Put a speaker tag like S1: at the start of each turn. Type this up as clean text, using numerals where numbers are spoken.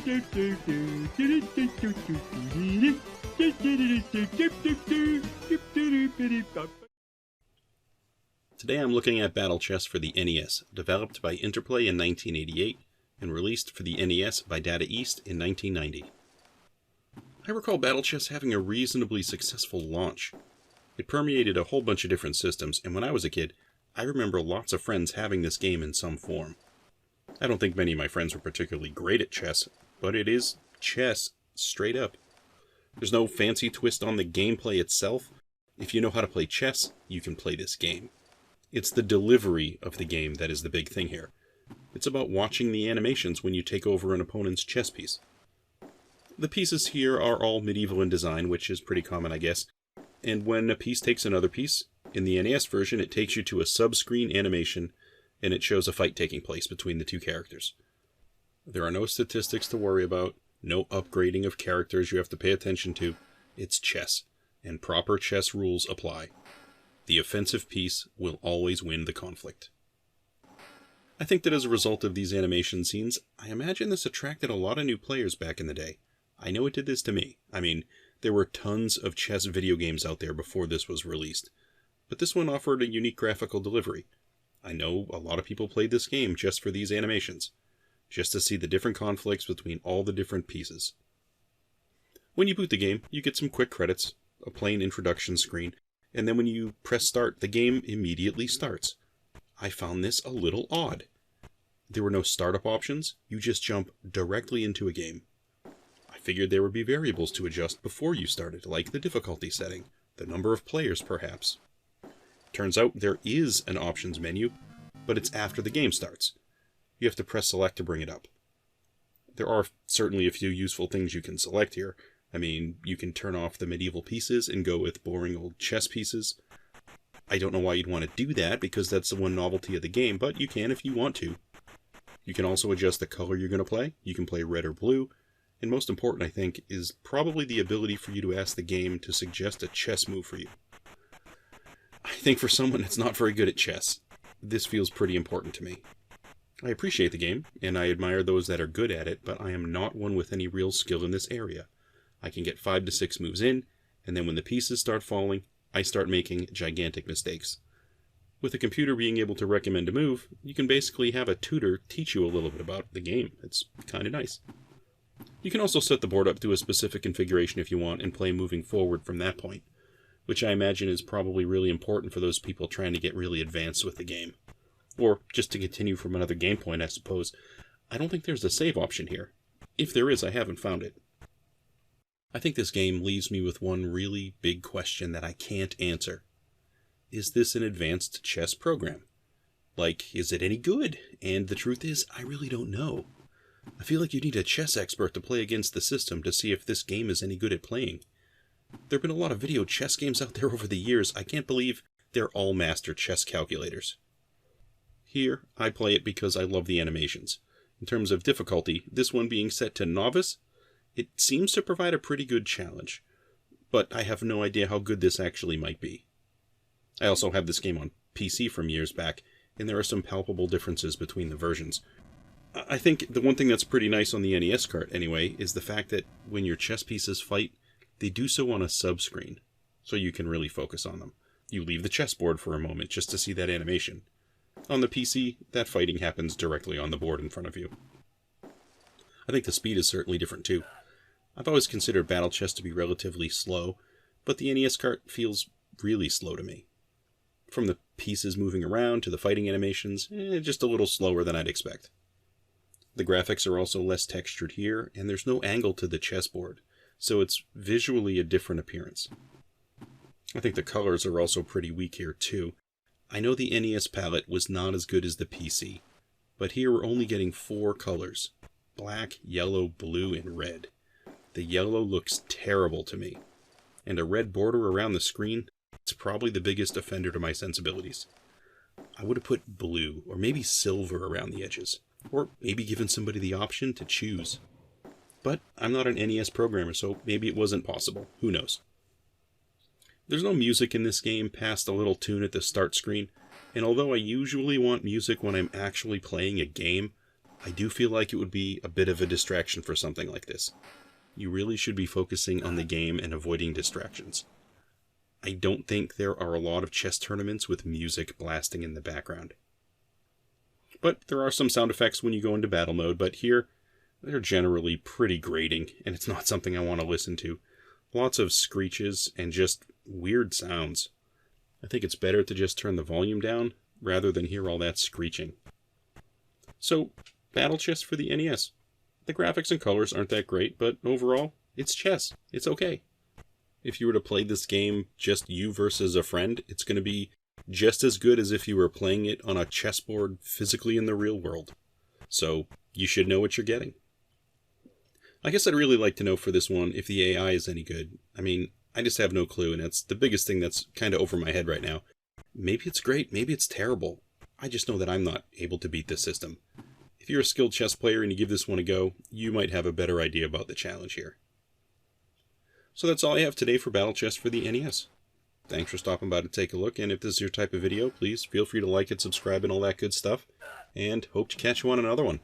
S1: Today I'm looking at Battlechess for the NES, developed by Interplay in 1988 and released for the NES by Data East in 1990. I recall Battlechess having a reasonably successful launch. It permeated a whole bunch of different systems, and when I was a kid, I remember lots of friends having this game in some form. I don't think many of my friends were particularly great at chess, but it is chess, straight up. There's no fancy twist on the gameplay itself. If you know how to play chess, you can play this game. It's the delivery of the game that is the big thing here. It's about watching the animations when you take over an opponent's chess piece. The pieces here are all medieval in design, which is pretty common, I guess. And when a piece takes another piece, in the NES version it takes you to a sub-screen animation, and it shows a fight taking place between the two characters. There are no statistics to worry about, no upgrading of characters you have to pay attention to. It's chess, and proper chess rules apply. The offensive piece will always win the conflict. I think that as a result of these animation scenes, I imagine this attracted a lot of new players back in the day. I know it did this to me. I mean, there were tons of chess video games out there before this was released, but this one offered a unique graphical delivery. I know a lot of people played this game just for these animations, just to see the different conflicts between all the different pieces. When you boot the game, you get some quick credits, a plain introduction screen, and then when you press start, the game immediately starts. I found this a little odd. There were no startup options, you just jump directly into a game. I figured there would be variables to adjust before you started, like the difficulty setting, the number of players perhaps. Turns out there is an options menu, but it's after the game starts. You have to press select to bring it up. There are certainly a few useful things you can select here. I mean, you can turn off the medieval pieces and go with boring old chess pieces. I don't know why you'd want to do that, because that's the one novelty of the game, but you can if you want to. You can also adjust the color you're going to play. You can play red or blue. And most important, I think, is probably the ability for you to ask the game to suggest a chess move for you. I think for someone that's not very good at chess, this feels pretty important to me. I appreciate the game, and I admire those that are good at it, but I am not one with any real skill in this area. I can get 5 to 6 moves in, and then when the pieces start falling, I start making gigantic mistakes. With a computer being able to recommend a move, you can basically have a tutor teach you a little bit about the game. It's kind of nice. You can also set the board up to a specific configuration if you want and play moving forward from that point, which I imagine is probably really important for those people trying to get really advanced with the game. Or just to continue from another game point, I suppose. I don't think there's a save option here. If there is, I haven't found it. I think this game leaves me with one really big question that I can't answer. Is this an advanced chess program? Like, is it any good? And the truth is, I really don't know. I feel like you need a chess expert to play against the system to see if this game is any good at playing. There have been a lot of video chess games out there over the years. I can't believe they're all master chess calculators. Here, I play it because I love the animations. In terms of difficulty, this one being set to novice, it seems to provide a pretty good challenge, but I have no idea how good this actually might be. I also have this game on PC from years back, and there are some palpable differences between the versions. I think the one thing that's pretty nice on the NES cart, anyway, is the fact that when your chess pieces fight, they do so on a sub-screen, so you can really focus on them. You leave the chessboard for a moment just to see that animation. On the PC, that fighting happens directly on the board in front of you. I think the speed is certainly different too. I've always considered Battlechess to be relatively slow, but the NES cart feels really slow to me. From the pieces moving around to the fighting animations, just a little slower than I'd expect. The graphics are also less textured here, and there's no angle to the chessboard, so it's visually a different appearance. I think the colors are also pretty weak here too. I know the NES palette was not as good as the PC, but here we're only getting 4 colors: black, yellow, blue, and red. The yellow looks terrible to me, and a red border around the screen, it's probably the biggest offender to my sensibilities. I would have put blue, or maybe silver around the edges, or maybe given somebody the option to choose. But I'm not an NES programmer, so maybe it wasn't possible. Who knows? There's no music in this game past a little tune at the start screen, and although I usually want music when I'm actually playing a game, I do feel like it would be a bit of a distraction for something like this. You really should be focusing on the game and avoiding distractions. I don't think there are a lot of chess tournaments with music blasting in the background. But there are some sound effects when you go into battle mode, but here, they're generally pretty grating, and it's not something I want to listen to. Lots of screeches and just weird sounds. I think it's better to just turn the volume down, rather than hear all that screeching. So, Battlechess for the NES. The graphics and colors aren't that great, but overall, it's chess. It's okay. If you were to play this game just you versus a friend, it's going to be just as good as if you were playing it on a chessboard physically in the real world. So, you should know what you're getting. I guess I'd really like to know for this one if the AI is any good. I mean, I just have no clue, and it's the biggest thing that's kind of over my head right now. Maybe it's great, maybe it's terrible. I just know that I'm not able to beat this system. If you're a skilled chess player and you give this one a go, you might have a better idea about the challenge here. So that's all I have today for Battlechess for the NES. Thanks for stopping by to take a look, and if this is your type of video, please feel free to like it, subscribe, and all that good stuff, and hope to catch you on another one.